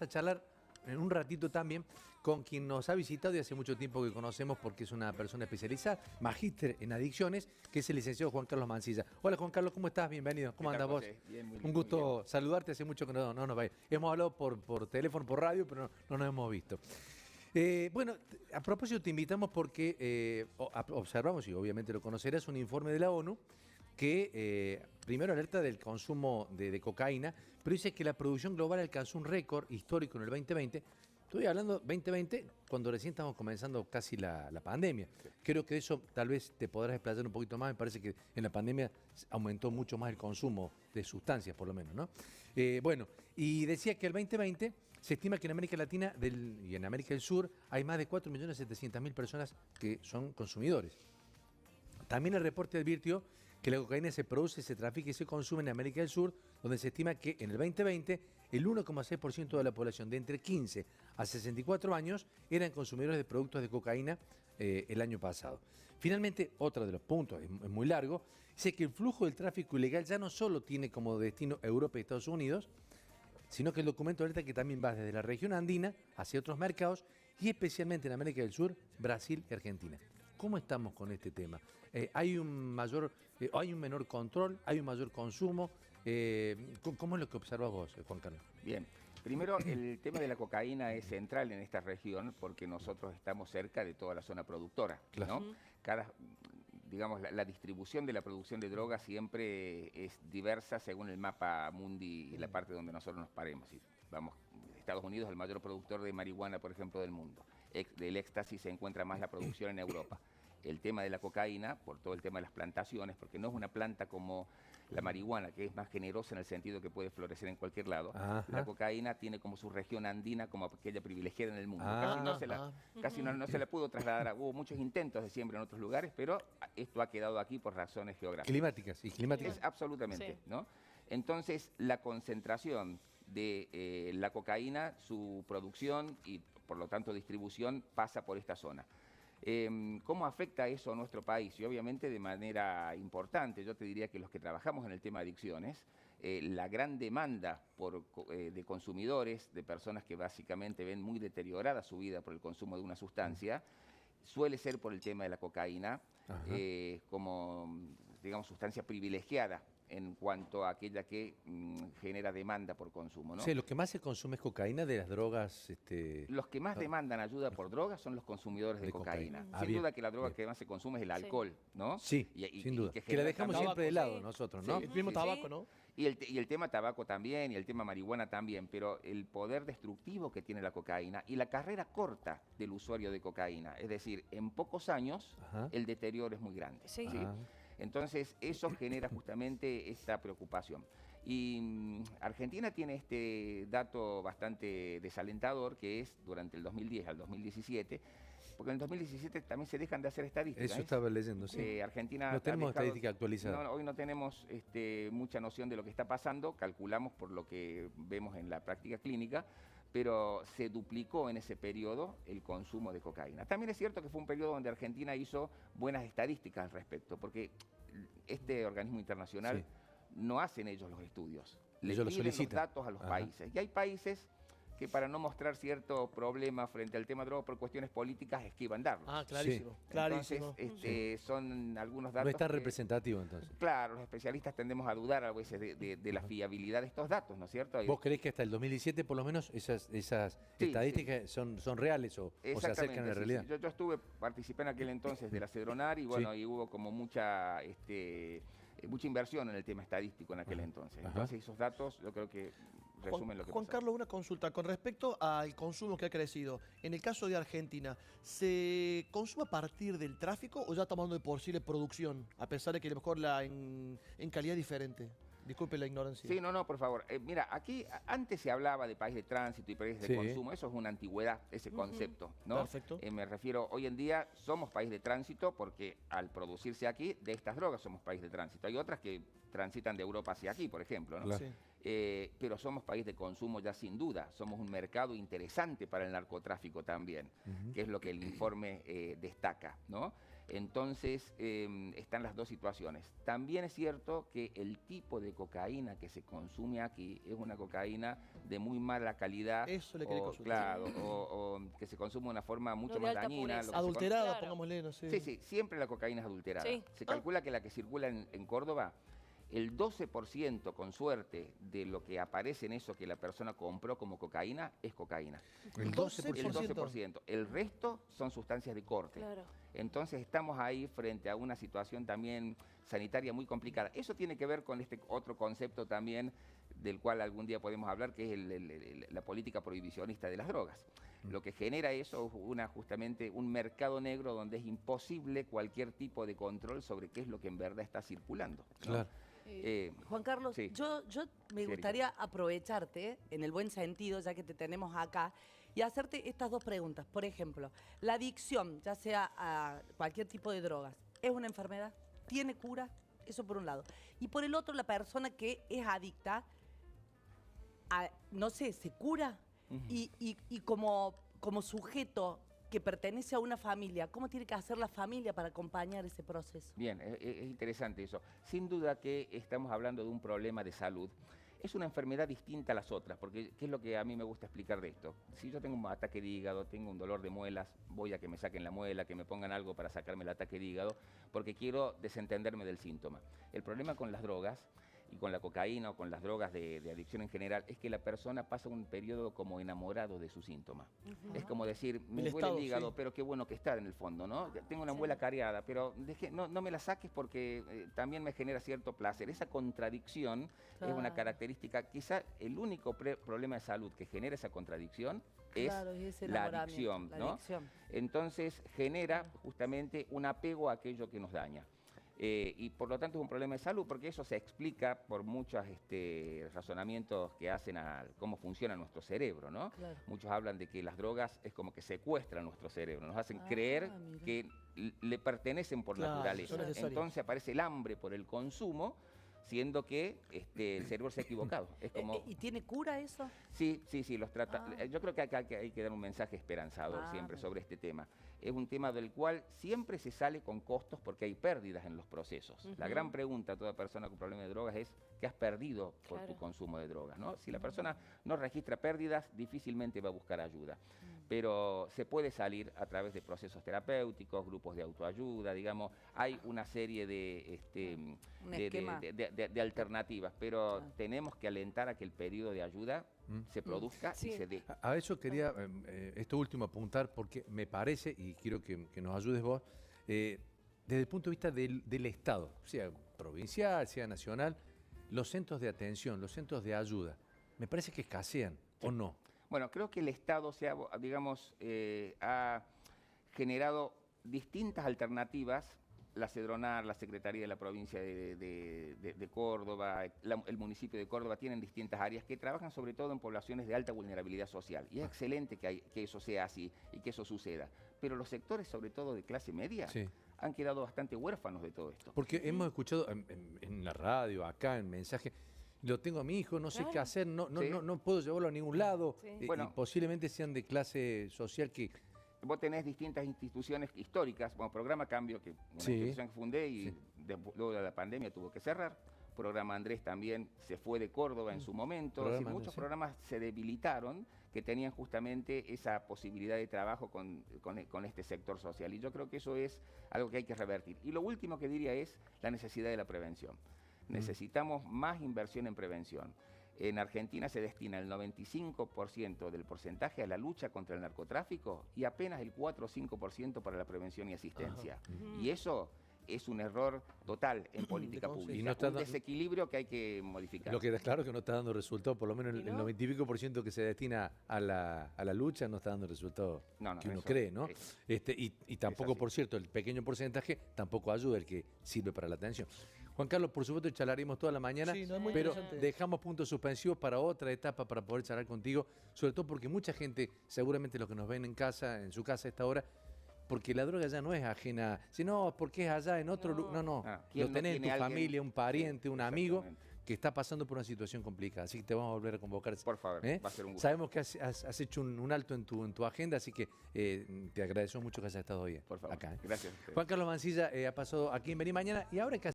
A charlar en un ratito también con quien nos ha visitado y hace mucho tiempo que conocemos porque es una persona especializada, magíster en adicciones, que es el licenciado Juan Carlos Mancilla. Hola Juan Carlos, ¿cómo estás? Bienvenido. ¿Cómo andas vos? Bien, muy Un bien, gusto saludarte, hace mucho que no nos vayas. Hemos hablado por teléfono, por radio, pero no nos hemos visto. Bueno, a propósito te invitamos porque observamos, y obviamente lo conocerás, un informe de la ONU que primero alerta del consumo de cocaína, pero dice que la producción global alcanzó un récord histórico en el 2020. Estoy hablando 2020 cuando recién estamos comenzando casi la pandemia. Sí. Creo que de eso tal vez te podrás explayar un poquito más. Me parece que en la pandemia aumentó mucho más el consumo de sustancias, por lo menos, ¿no? Bueno, y decía que el 2020 se estima que en América Latina y en América del Sur hay más de 4.700.000 personas que son consumidores. También el reporte advirtió que la cocaína se produce, se trafica y se consume en América del Sur, donde se estima que en el 2020 el 1,6% de la población de entre 15 a 64 años eran consumidores de productos de cocaína el año pasado. Finalmente, otro de los puntos, es muy largo, dice que el flujo del tráfico ilegal ya no solo tiene como destino Europa y Estados Unidos, sino que el documento alerta que también va desde la región andina hacia otros mercados y especialmente en América del Sur, Brasil y Argentina. ¿Cómo estamos con este tema? ¿Hay un menor control? ¿Hay un mayor consumo? ¿Cómo es lo que observas vos, Juan Carlos? Bien, primero el tema de la cocaína es central en esta región porque nosotros estamos cerca de toda la zona productora, Claro. ¿no? Digamos, la distribución de la producción de drogas siempre es diversa según el mapa mundi y la parte donde nosotros nos paremos. Vamos, Estados Unidos es el mayor productor de marihuana, por ejemplo, del mundo. Del éxtasis se encuentra más la producción en Europa. El tema de la cocaína, por todo el tema de las plantaciones, porque no es una planta como la marihuana, que es más generosa en el sentido que puede florecer en cualquier lado. Ajá. La cocaína tiene como su región andina como aquella privilegiada en el mundo. Casi no se la pudo trasladar. Hubo muchos intentos de siembra en otros lugares, pero esto ha quedado aquí por razones geográficas. Climáticas y climáticas. Es absolutamente, sí. ¿No? Entonces, la concentración de la cocaína, su producción y por lo tanto distribución pasa por esta zona. ¿Cómo afecta eso a nuestro país? Y obviamente de manera importante. Yo te diría que los que trabajamos en el tema de adicciones, la gran demanda de consumidores, de personas que básicamente ven muy deteriorada su vida por el consumo de una sustancia, suele ser por el tema de la cocaína, como, digamos, sustancia privilegiada en cuanto a aquella que genera demanda por consumo, ¿no? Sí, lo que más se consume es cocaína de las drogas. Los que más demandan ayuda por drogas son los consumidores de cocaína. Sin duda que la droga que más se consume es el alcohol, ¿no? Sí, sin duda. Que la dejamos siempre de lado nosotros, ¿no? El mismo tabaco, ¿no? Y el tema tabaco también, y el tema marihuana también, pero el poder destructivo que tiene la cocaína y la carrera corta del usuario de cocaína, es decir, en pocos años el deterioro es muy grande. ¿Sí? Entonces, eso genera justamente esta preocupación. Y Argentina tiene este dato bastante desalentador, que es durante el 2010 al 2017, porque en el 2017 también se dejan de hacer estadísticas. Eso estaba leyendo, sí. Argentina no tenemos estadística actualizada. No, hoy no tenemos mucha noción de lo que está pasando, calculamos por lo que vemos en la práctica clínica, pero se duplicó en ese periodo el consumo de cocaína. También es cierto que fue un periodo donde Argentina hizo buenas estadísticas al respecto, porque este organismo internacional no hacen ellos los estudios, les piden los datos a los países. Y hay países que para no mostrar cierto problema frente al tema de drogas por cuestiones políticas esquivan darlos. Clarísimo, clarísimo. Entonces, son algunos datos. No es tan representativo entonces. Claro, los especialistas tendemos a dudar a veces de la fiabilidad de estos datos, ¿no es cierto? ¿Vos creés que hasta el 2017 por lo menos esas estadísticas son reales o se acercan a la realidad? Yo participé en aquel entonces de la Cedronar y bueno, y hubo como mucha inversión en el tema estadístico en aquel entonces. Entonces esos datos yo creo que resumen lo que pasa. Juan Carlos, una consulta con respecto al consumo que ha crecido. En el caso de Argentina, ¿se consume a partir del tráfico o ya estamos hablando de posible producción? A pesar de que a lo mejor en calidad diferente. Disculpe la ignorancia. Sí, no, por favor. Mira, aquí antes se hablaba de país de tránsito y país de consumo. Eso es una antigüedad, ese concepto, ¿no? Perfecto. Me refiero, hoy en día somos país de tránsito porque al producirse aquí, de estas drogas somos país de tránsito. Hay otras que transitan de Europa hacia aquí, por ejemplo, ¿no? Sí. Pero somos país de consumo ya sin duda. Somos un mercado interesante para el narcotráfico también, que es lo que el informe destaca, ¿no? Entonces, están las dos situaciones. También es cierto que el tipo de cocaína que se consume aquí es una cocaína de muy mala calidad. Eso le quería consultar. Claro, o que se consume de una forma mucho de más alta dañina. pureza. Adulterada, Claro. pongámosle, no sé. Sí, sí, siempre la cocaína es adulterada. Sí. Se calcula que la que circula en Córdoba, el 12% con suerte de lo que aparece en eso que la persona compró como cocaína es cocaína. El El 12%. 12%. El resto son sustancias de corte. Claro. Entonces estamos ahí frente a una situación también sanitaria muy complicada. Eso tiene que ver con este otro concepto también del cual algún día podemos hablar, que es la política prohibicionista de las drogas. Lo que genera eso es justamente un mercado negro donde es imposible cualquier tipo de control sobre qué es lo que en verdad está circulando, ¿no? Claro. Juan Carlos, sí. yo me Sí, gustaría aprovecharte, en el buen sentido, ya que te tenemos acá, y hacerte estas dos preguntas. Por ejemplo, la adicción, ya sea a cualquier tipo de drogas, ¿es una enfermedad? ¿Tiene cura? Eso por un lado. Y por el otro, la persona que es adicta, no sé, ¿se cura? Y como sujeto que pertenece a una familia, ¿cómo tiene que hacer la familia para acompañar ese proceso? Bien, es interesante eso. Sin duda que estamos hablando de un problema de salud. Es una enfermedad distinta a las otras, porque ¿qué es lo que a mí me gusta explicar de esto? Si yo tengo un ataque de hígado, tengo un dolor de muelas, voy a que me saquen la muela, que me pongan algo para sacarme el ataque de hígado, porque quiero desentenderme del síntoma. El problema con las drogas y con la cocaína o con las drogas de adicción en general es que la persona pasa un periodo como enamorado de su síntoma. Es como decir, me duele estado, el hígado, sí. pero qué bueno que está en el fondo, ¿no? Tengo una muela cariada, pero no me la saques porque también me genera cierto placer. Esa contradicción es una Claro. característica, quizá el único problema de salud que genera esa contradicción Claro, es ese la enamoramiento, adicción, la ¿no? adicción. Entonces genera justamente un apego a aquello que nos daña. Y por lo tanto es un problema de salud, porque eso se explica por muchos razonamientos que hacen a cómo funciona nuestro cerebro, ¿no? Claro. Muchos hablan de que las drogas es como que secuestran nuestro cerebro, nos hacen creer mira. que le pertenecen por Claro, naturaleza. son necesarios. Entonces aparece el hambre por el consumo, siendo que el cerebro se ha equivocado. Es como... ¿Y tiene cura eso? Sí, los trata. Ah. Yo creo que acá hay que dar un mensaje esperanzador siempre Mira. sobre este tema. Es un tema del cual siempre se sale con costos porque hay pérdidas en los procesos. La gran pregunta a toda persona con problemas de drogas es ¿qué has perdido por tu consumo de drogas? ¿No? Si la persona no registra pérdidas, difícilmente va a buscar ayuda. Pero se puede salir a través de procesos terapéuticos, grupos de autoayuda, digamos, hay una serie Un esquema. de alternativas, pero tenemos que alentar a que el periodo de ayuda se produzca y se dé. A eso quería, esto último, apuntar, porque me parece, y quiero que nos ayudes vos, desde el punto de vista del Estado, sea provincial, sea nacional, los centros de atención, los centros de ayuda, me parece que escasean, ¿o no? Bueno, creo que el Estado ha generado distintas alternativas. La CEDRONAR, la Secretaría de la Provincia de Córdoba, el municipio de Córdoba tienen distintas áreas que trabajan sobre todo en poblaciones de alta vulnerabilidad social. Y es excelente que eso sea así y que eso suceda. Pero los sectores, sobre todo de clase media, Sí. han quedado bastante huérfanos de todo esto. Porque hemos escuchado en la radio, acá, en mensajes, lo tengo a mi hijo, no sé qué hacer, no puedo llevarlo a ningún lado. Sí. Y Bueno. posiblemente sean de clase social que... Vos tenés distintas instituciones históricas, bueno, Programa Cambio, que una Sí. institución que fundé y luego de la pandemia tuvo que cerrar. Programa Andrés también se fue de Córdoba en su momento. Es decir, Programa muchos Andrés, sí. programas se debilitaron que tenían justamente esa posibilidad de trabajo con este sector social. Y yo creo que eso es algo que hay que revertir. Y lo último que diría es la necesidad de la prevención. Necesitamos más inversión en prevención. En Argentina se destina el 95% del porcentaje a la lucha contra el narcotráfico y apenas el 4 o 5% para la prevención y asistencia. Y eso es un error total en política ¿Cómo se pública. dice? Y no está Un dando- desequilibrio que hay que modificar. Lo que es claro que no está dando resultado, por lo menos ¿Y el no? 90 y pico % que se destina a la lucha no está dando el resultado No, que uno eso cree, ¿no? es- Y tampoco, así. por cierto, el pequeño porcentaje tampoco ayuda, el que sirve para la atención. Juan Carlos, por supuesto, charlaremos toda la mañana, Sí, no, es muy pero interesante. dejamos puntos suspensivos para otra etapa para poder charlar contigo, sobre todo porque mucha gente, seguramente los que nos ven en casa, en su casa a esta hora, porque la droga ya no es ajena, si no, porque es allá en otro lugar, no, ¿Quién lo no tenés en tu tiene alguien? familia, un pariente, Sí, un amigo, exactamente. que está pasando por una situación complicada. Así que te vamos a volver a convocar. Por favor, va a ser un gusto. Sabemos que has hecho un alto en tu agenda, así que te agradecemos mucho que hayas estado hoy Por favor. acá. Gracias a ustedes. Juan Carlos Mancilla ha pasado aquí en Vení Mañana y ahora que